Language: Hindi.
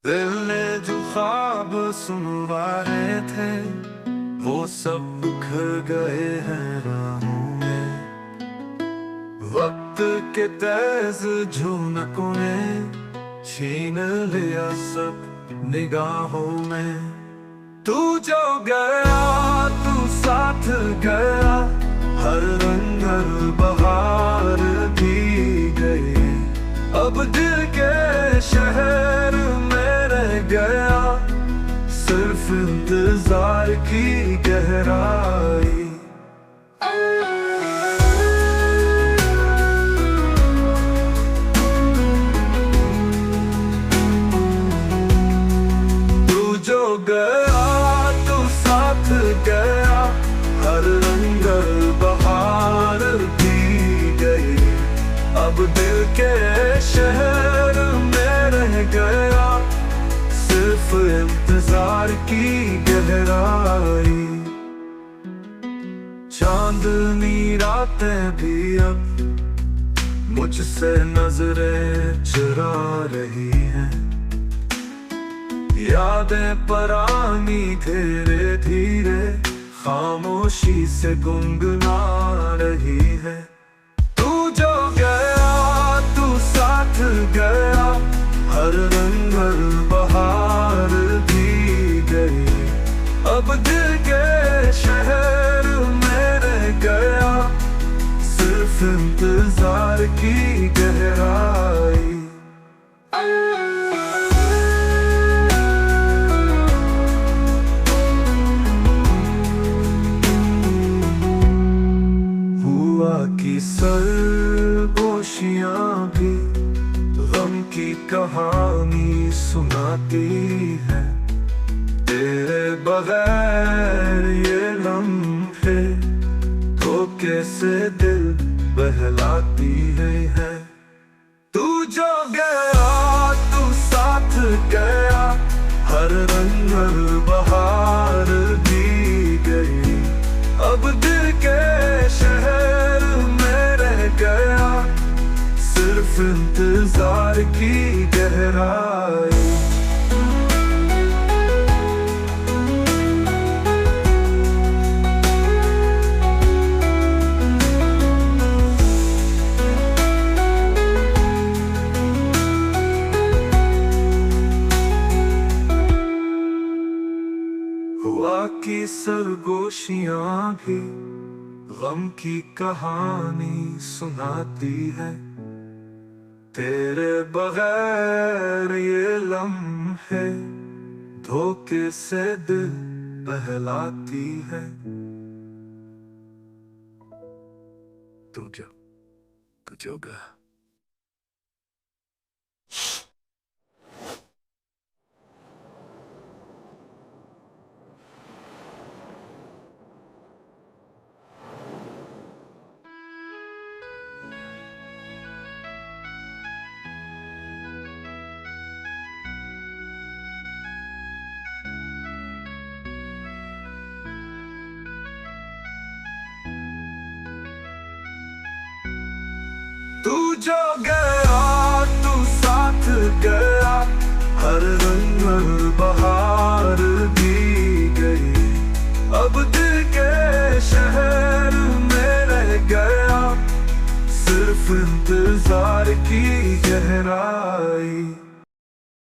दिल ने जो ख्वाब सुनवाए थे वो सब बिखर गए हैं राहों में। वक्त के तेज झुनकों ने छीन लिया सब निगाहों में। तू जो गया तू साथ गया, हर रंग हर बहार भी गई। अब दिल के शहर में रह गया सिर्फ इंतजार की गहराई। तू जो गया तू साथ गया, हर रंग बहार भी गई। अब दिल के शहर में रह गया सिर्फ इंतजार की गहराई। चांदनी रातें भी अब मुझसे नजरें चुरा रही हैं। यादें परानी धीरे धीरे खामोशी से गुनगुना रही है। तू जो गया तू साथ गया, हर रंग हर बहार भी गई। अब दिल के शहर में रह गया सिर्फ इंतजार की गहराई। हुआ की सरगोशियां भी गम की कहानी सुनाती है। तेरे बगैर ये लम्हे धोखे से दिल बहलाती है। तू जो गया तू साथ गया, हर रंग हर बहार भी गई। अब दिल के शहर में रह गया सिर्फ इंतजार की गहराई। हुआ की सरगोशियां भी गम की कहानी सुनाती है। तेरे बगैर ये लम्हे धोखे से दिल बहलाती है। तू जो गया। तू जो गया